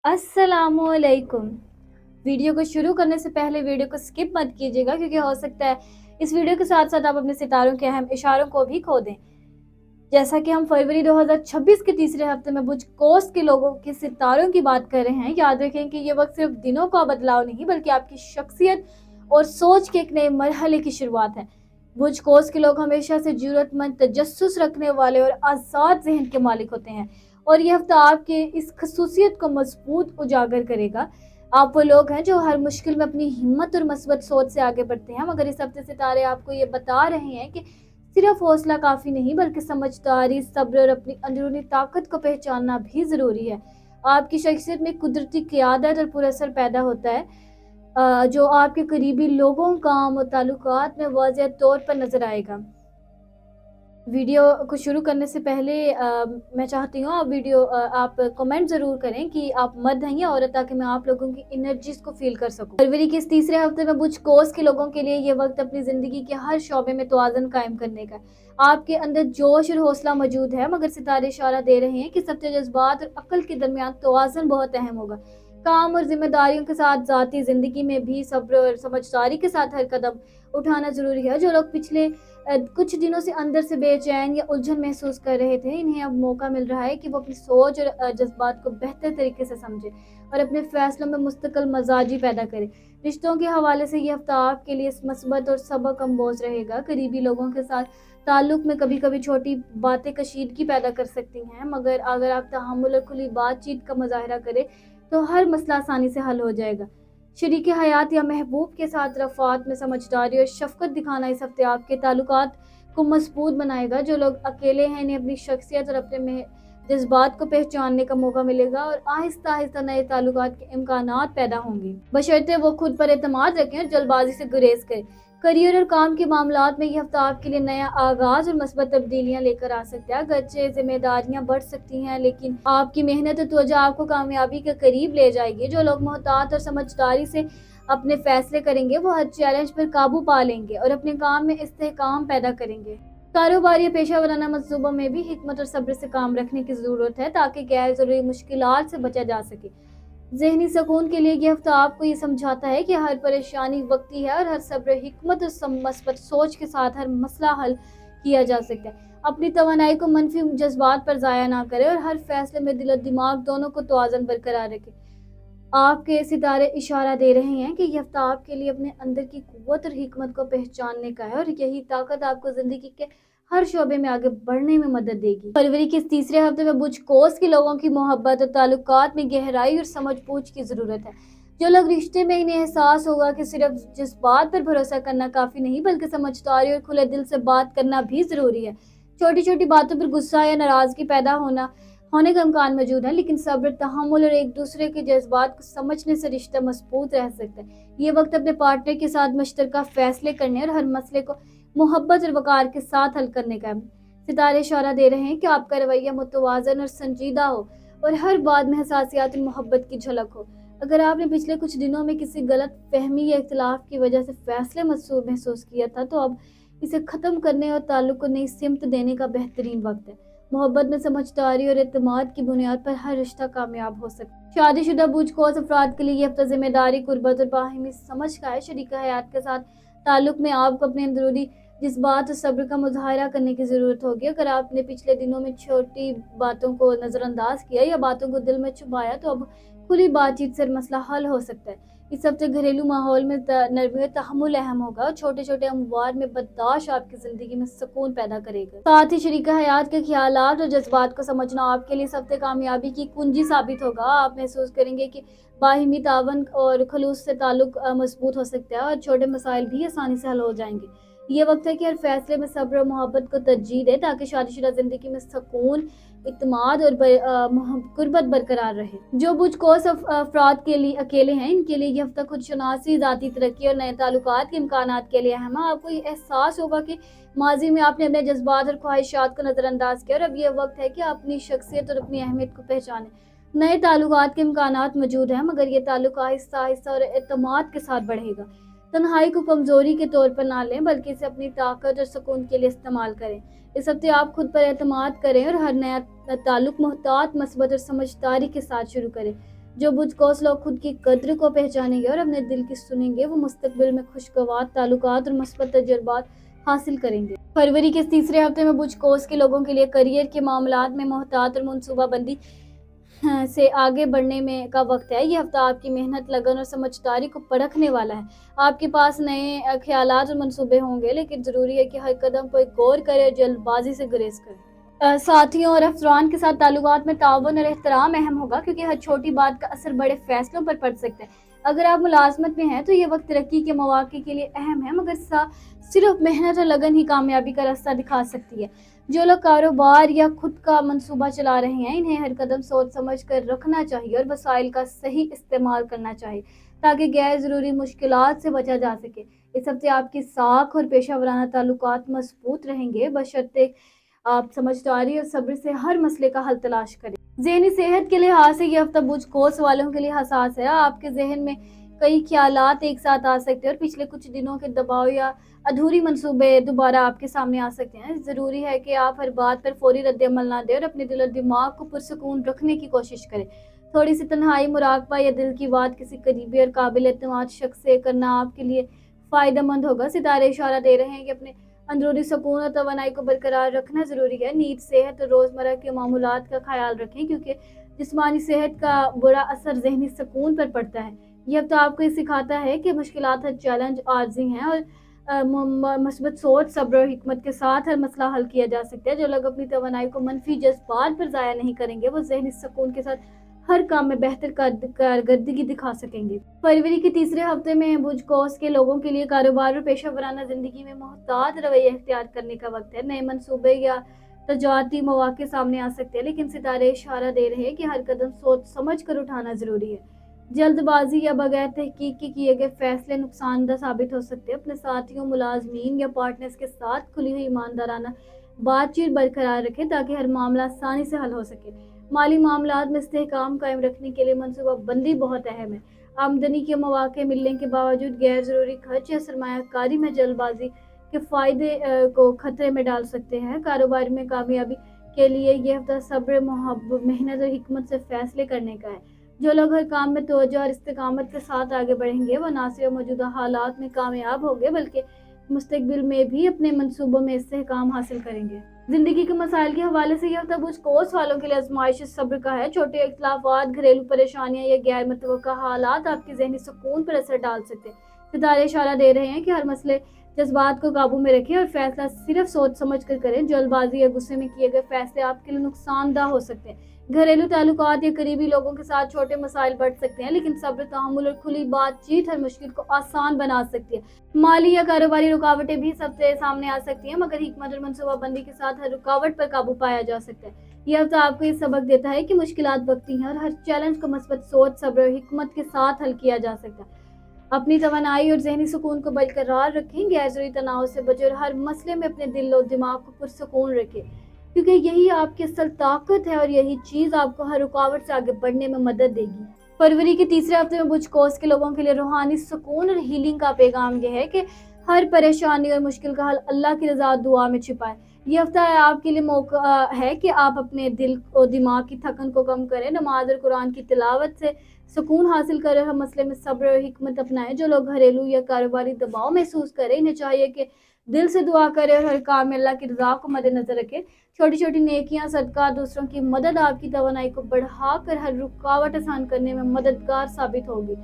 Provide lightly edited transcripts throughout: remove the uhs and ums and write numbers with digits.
अस्सलामुअलैकुम। वीडियो को शुरू करने से पहले वीडियो को स्किप मत कीजिएगा, क्योंकि हो सकता है इस वीडियो के साथ साथ आप अपने सितारों के अहम इशारों को भी खो दें। जैसा कि हम फरवरी 2026 के तीसरे हफ्ते में बुर्ज कोस के लोगों के सितारों की बात कर रहे हैं, याद रखें कि ये वक्त सिर्फ दिनों का बदलाव नहीं बल्कि आपकी शख्सियत और सोच के एक नए मरहले की शुरुआत है। बुर्ज कोस के लोग हमेशा से जरूरतमंद, तजस्सुस रखने वाले और आज़ाद जहन के मालिक होते हैं, और ये हफ्ता आपके इस खसूसियत को मजबूत उजागर करेगा। आप वो लोग हैं जो हर मुश्किल में अपनी हिम्मत और मस्बत सोच से आगे बढ़ते हैं, मगर इस हफ्ते सितारे आपको ये बता रहे हैं कि सिर्फ हौसला काफी नहीं बल्कि समझदारी, सब्र और अपनी अंदरूनी ताकत को पहचानना भी जरूरी है। आपकी शख्सियत में कुदरती क़ियादत और पुरअसर पैदा होता है, जो आपके करीबी लोगों, काम और ताल्लुकात में वाज़ेह तौर पर नजर आएगा। वीडियो को शुरू करने से पहले मैं चाहती हूँ आप कमेंट ज़रूर करें कि आप मर्द हैं या औरत, ताकि मैं आप लोगों की एनर्जीज को फील कर सकूं। फरवरी के इस तीसरे हफ्ते में बुर्ज कोस के लोगों के लिए ये वक्त अपनी ज़िंदगी के हर शोबे में तवाज़ुन कायम करने का है। आपके अंदर जोश और हौसला मौजूद है, मगर सितारे इशारा दे रहे हैं कि सबसे जज्बात और अक्ल के दरमियान तवाज़ुन बहुत अहम होगा। काम और जिम्मेदारियों के साथ ज़ाती ज़िंदगी में भी सब्र और समझदारी के साथ हर कदम उठाना ज़रूरी है। जो लोग पिछले कुछ दिनों से अंदर से बेचैन या उलझन महसूस कर रहे थे, इन्हें अब मौका मिल रहा है कि वो अपनी सोच और जज्बात को बेहतर तरीके से समझे और अपने फैसलों में मुस्तकिल मजाजी पैदा करे। रिश्तों के हवाले से ये हफ्ता आपके लिए मस्बत और सबक अम्बोज रहेगा। करीबी लोगों के साथ ताल्लुक में कभी कभी छोटी बातें कशीदगी पैदा कर सकती हैं, मगर अगर आप तहम्मुल और खुली बातचीत का मुजाहरा करें तो हर मसला आसानी से हल हो जाएगा। शरीके हयात या महबूब के साथ रफ़ात में समझदारी और शफकत दिखाना इस हफ्ते आपके ताल्लुकात को मजबूत बनाएगा। जो लोग अकेले हैं, इन्हें अपनी शख्सियत और अपने जज्बात को पहचानने का मौका मिलेगा और आहिस्ता आहिस्ता नए ताल्लुकात के इम्कानात पैदा होंगे, बशर्ते वो खुद पर एतमाद रखें और जल्दबाजी से गुरेज करें। करियर और काम के मामलात में यह हफ्ता आपके लिए नया आगाज और मस्बत तब्दीलियां लेकर आ सकता है। अगरचे जिम्मेदारियां बढ़ सकती हैं, लेकिन आपकी मेहनत और तवज्जो आपको कामयाबी के करीब ले जाएगी। जो लोग मोहतात और समझदारी से अपने फैसले करेंगे, वो हर चैलेंज पर काबू पा लेंगे और अपने काम में इस्तेहकाम पैदा करेंगे। कारोबार या पेशा वराना मंसूबों में भी हिकमत और सब्र से काम रखने की जरूरत है, ताकि गैर जरूरी मुश्किलात से बचा जा सके। ज़हनी सुकून के लिए यह हफ्ता आपको ये समझाता है कि हर परेशानी वक्ती है और हर सब्र, हिकमत और मस्बत सोच के साथ हर मसला हल किया जा सकता है। अपनी तवानाई को मनफी जज्बात पर ज़ाया ना करें और हर फैसले में दिल और दिमाग दोनों को तवाज़ुन बरकरार रखें। आपके सितारे इशारा दे रहे हैं कि यह हफ्ता आपके लिए अपने अंदर की कुव्वत और हिकमत को पहचानने का है, और यही ताकत आपको जिंदगी के हर शोबे में आगे बढ़ने में मदद देगी। फरवरी के इस तीसरे हफ्ते में बुर्ज कोस के लोगों की मोहब्बत और ताल्लुकात में गहराई और समझ बूझ की जरूरत है। जो लोग रिश्ते में, इन्हें एहसास होगा कि सिर्फ जिस बात पर भरोसा करना काफी नहीं बल्कि समझदारी और खुले दिल से बात करना भी जरूरी है। छोटी छोटी बातों पर गुस्सा या नाराजगी पैदा होने का इम्कान मौजूद है, लेकिन सब्र, तहम्मुल और एक दूसरे के जज्बात को समझने से रिश्ता मजबूत रह सकता है। ये वक्त अपने पार्टनर के साथ मुश्तरका फैसले करने और हर मसले को मोहब्बत और वकार के साथ हल करने का है। सितारे इशारा दे रहे हैं कि आपका रवैया मुतवाज़न और संजीदा हो और हर बात में हसासियात और मोहब्बत की झलक हो। अगर आपने पिछले कुछ दिनों में किसी गलत फहमी या इख्तिलाफ की वजह से फैसले महसूस किया था, तो अब इसे ख़त्म करने और ताल्लुक को नई सिमत देने का बेहतरीन वक्त है। मोहब्बत में समझदारी और एतमाद की बुनियाद पर हर रिश्ता कामयाब हो सकता है। शादीशुदा बुर्ज कोस अफराद के लिए यह हफ्ता जिम्मेदारी, कुर्बत और बाहिमी समझ का है। शरीक हयात के साथ ताल्लुक में आपको अपने अंदरूनी जज्बात और सब्र का मुजाहरा करने की ज़रूरत होगी। अगर आपने पिछले दिनों में छोटी बातों को नज़रअंदाज किया या बातों को दिल में छुपाया, तो अब खुली बातचीत से मसला हल हो सकता है। इस हफ्ते घरेलू माहौल में नरमी और तहम्मुल अहम होगा और छोटे छोटे अमवार में बर्दाश्त आपकी ज़िंदगी में सुकून पैदा करेगा। साथ ही शरीका हयात के ख्यालात और जज्बात को समझना आपके लिए इस हफ्ते कामयाबी की कुंजी साबित होगा। आप महसूस करेंगे कि बाहिमी तावन और खलूस से ताल्लुक मजबूत हो सकता है और छोटे मसाइल भी आसानी से हल हो जाएंगे। ये वक्त है कि हर फैसले में सब्र और मोहब्बत को तरजीह दे, ताकि शादीशुदा जिंदगी में सुकून, इत्मीनान और कुर्बत बरकरार रहे। जो बुर्ज कोस अफराद के लिए अकेले हैं, इनके लिए यह हफ्ता खुद शनासी, ज़ाती तरक्की और नए ताल्लुकात के इम्कानात के लिए अहम है। आपको ये एहसास होगा कि माजी में आपने अपने जज्बात और ख्वाहिशात को नज़रअंदाज किया, और अब यह वक्त है कि आप अपनी शख्सियत और अपनी अहमियत को पहचानें। नए ताल्लुकात के इम्कानात मौजूद हैं, मगर ये ताल्लुक आहिस्ता आहिस्ता और एतमाद के साथ बढ़ेगा। तन्हाई को कमजोरी के तौर पर ना लें, बल्कि इसे अपनी ताकत और सुकून के लिए इस्तेमाल करें। इस हफ्ते आप खुद पर एतमाद करें और हर नया ताल्लुक मोहतात, मस्बत और समझदारी के साथ शुरू करें। जो बुझकोस लोग खुद की कद्र को पहचानेंगे और अपने दिल की सुनेंगे, वो मुस्तकबिल में खुशगवार ताल्लुकात और मस्बत तजुर्बात हासिल करेंगे। फरवरी के तीसरे हफ्ते में बुझकोस के लोगों के लिए करियर के मामलात में मोहतात और मनसूबाबंदी से आगे बढ़ने में का वक्त है। ये हफ्ता आपकी मेहनत, लगन और समझदारी को परखने वाला है। आपके पास नए ख्यालात और मंसूबे होंगे, लेकिन ज़रूरी है कि हर कदम पर गौर करें और जल्दबाजी से गुरेज करें। साथियों और अफसरान के साथ ताल्लुकात में ताउन और एहतराम अहम होगा, क्योंकि हर छोटी बात का असर बड़े फैसलों पर पड़ सकता है। अगर आप मुलाजमत में हैं तो ये वक्त तरक्की के मौके के लिए अहम है, मगर सिर्फ मेहनत और लगन ही कामयाबी का रास्ता दिखा सकती है। जो लोग कारोबार या खुद का मंसूबा चला रहे हैं, इन्हें हर कदम सोच समझ कर रखना चाहिए और वसाइल का सही इस्तेमाल करना चाहिए, ताकि गैर ज़रूरी मुश्किलात से बचा जा सके। इस हफ्ते आपकी साख और पेशा वराना ताल्लुकात मजबूत रहेंगे, बशर्ते आप समझदारी और सब्र से हर मसले का हल तलाश करें। ज़हनी सेहत के लिहाज से यह हफ्ता बुझकोस वालों के लिए हसास है। आपके जहन में कई ख्यालात एक साथ आ सकते हैं और पिछले कुछ दिनों के दबाव या अधूरी मंसूबे दोबारा आपके सामने आ सकते हैं। ज़रूरी है कि आप हर बात पर फौरी रद्द-ए-अमल ना दें और अपने दिल और दिमाग को पुरसुकून रखने की कोशिश करें। थोड़ी सी तन्हाई, मुराकबा या दिल की बात किसी करीबी और काबिल एतमाद शख्स से करना आपके लिए फ़ायदेमंद होगा। सितारे इशारा दे रहे हैं कि अपने अंदरूनी सुकून और तवानाई को बरकरार रखना ज़रूरी है। नींद, सेहत और रोज़मर्रा के मामूलात का ख्याल रखें, क्योंकि जिस्मानी सेहत का बुरा असर ज़हनी सुकून पर पड़ता है। ये हफ्ता आपको ये सिखाता है कि मुश्किलात हर चैलेंज आर्जी हैं और मस्बत सोच, सब्र और हिकमत के साथ हर मसला हल किया जा सकता है। जो लोग अपनी तवानाई को मनफी जज्बात पर ज़ाया नहीं करेंगे, वो ज़हनी सुकून के साथ हर काम में बेहतर कारकर्दगी दिखा सकेंगे। फरवरी के तीसरे हफ्ते में बुझकोस के लोगों के लिए कारोबार और पेशा वराना जिंदगी में मोहतात रवैया इख्तियार करने का वक्त है। नए मंसूबे या तजारती मौके सामने आ सकते हैं, लेकिन सितारे इशारा दे रहे हैं कि हर कदम सोच समझ कर उठाना जरूरी है। जल्दबाजी या बगैर तहकीक के किए गए फैसले नुकसानदा साबित हो सकते हैं। अपने साथियों, मुलाजमीन या पार्टनर्स के साथ खुली हुई ईमानदाराना बातचीत बरकरार रखें, ताकि हर मामला आसानी से हल हो सके। माली मामलात में इस्तेहकाम कायम रखने के लिए मनसूबा बंदी बहुत अहम है। आमदनी के मौके मिलने के बावजूद गैर ज़रूरी खर्च या सरमायाकारी में जल्दबाजी के फ़ायदे को खतरे में डाल सकते हैं। कारोबार में कामयाबी के लिए यह हफ्ता सब्र, मेहनत और हिकमत से फैसले करने का है। जो लोग हर काम में तवज्जो और इस्तिकामत के साथ आगे बढ़ेंगे, वो न सिर्फ मौजूदा हालात में कामयाब होंगे, बल्कि मुस्तकबिल में भी अपने मंसूबों में इस्तेहकाम हासिल करेंगे। जिंदगी के मसाइल के हवाले से यह हफ्ता बुझकोस वालों के लिए आजमाइश सब्र का है। छोटे इख्तिलाफात, घरेलू परेशानियां या गैर मुतवक्का हालात आपके ज़हनी सुकून पर असर डाल सकते हैं। सितारे इशारा दे रहे हैं कि हर मसले जज्बात को काबू में रखें और फैसला सिर्फ सोच समझ कर करें। जल्दबाजी या गुस्से में किए गए फैसले आपके लिए नुकसानदा हो सकते हैं। घरेलू ताल्लुकात या करीबी लोगों के साथ छोटे मसाइल बढ़ सकते हैं, लेकिन सब्र, तहम्मुल और खुली बातचीत हर मुश्किल को आसान बना सकती है। माली या कारोबारी रुकावटें भी सबसे सामने आ सकती हैं, मगर हिकमत और मनसूबाबंदी के साथ हर रुकावट पर काबू पाया जा सकता है। यह हफ्ता आपको ये सबक देता है कि मुश्किलात वक्ती हैं और हर चैलेंज को मस्बत सोच, सब्र और हिकमत के साथ हल किया जा सकता है। अपनी तवानाई और ज़हनी सुकून को बरकरार रखें, गैर ज़रूरी तनाव से बचें और हर मसले में अपने दिल और दिमाग को पुरसुकून रखें, क्योंकि यही आपकी असल ताकत है और यही चीज़ आपको हर रुकावट से आगे बढ़ने में मदद देगी। फरवरी के तीसरे हफ्ते में बुझकोस के लोगों के लिए रूहानी सुकून और हीलिंग का पैगाम यह है कि हर परेशानी और मुश्किल का हल अल्लाह की रज़ा दुआ में छिपा है। यह हफ्ता आपके लिए मौका है कि आप अपने दिल और दिमाग की थकन को कम करें, नमाज और कुरान की तिलावत से सुकून हासिल करें, हर मसले में सब्र और हिकमत अपनाएं। जो लोग घरेलू या कारोबारी दबाव महसूस करें, इन्हें चाहिए कि दिल से दुआ करें और हर काम में अल्लाह की रज़ा को मद्देनजर रखें। छोटी छोटी नेकियां, सदका, दूसरों की मदद आपकी तवानाई को बढ़ाकर हर रुकावट आसान करने में मददगार साबित होगी।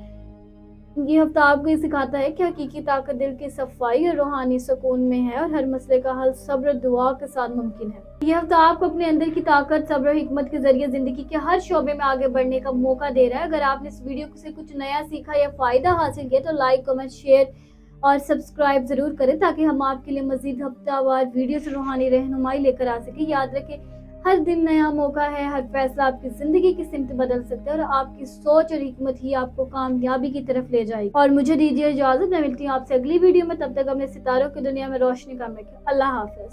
ये हफ्ता आपको ये सिखाता है कि हकीकी ताकत दिल की सफाई और रूहानी सुकून में है और हर मसले का हल सब्र दुआ के साथ मुमकिन है। यह हफ्ता आपको अपने अंदर की ताकत, सब्र और हिकमत के जरिए जिंदगी के हर शोबे में आगे बढ़ने का मौका दे रहा है। अगर आपने इस वीडियो से कुछ नया सीखा या फायदा हासिल किया तो लाइक, कमेंट, शेयर और सब्सक्राइब जरूर करें, ताकि हम आपके लिए मजीद हफ्तावार वीडियो से रूहानी रहनुमाई लेकर आ सके। याद रखें, हर दिन नया मौका है, हर फैसला आपकी जिंदगी की सिमत बदल सकता है और आपकी सोच और हिकमत ही आपको कामयाबी की तरफ ले जाएगी। और मुझे दीजिए इजाजत, मैं मिलती हूँ आपसे अगली वीडियो में। तब तक अपने सितारों की दुनिया में रोशनी का में अल्लाह हाफिज।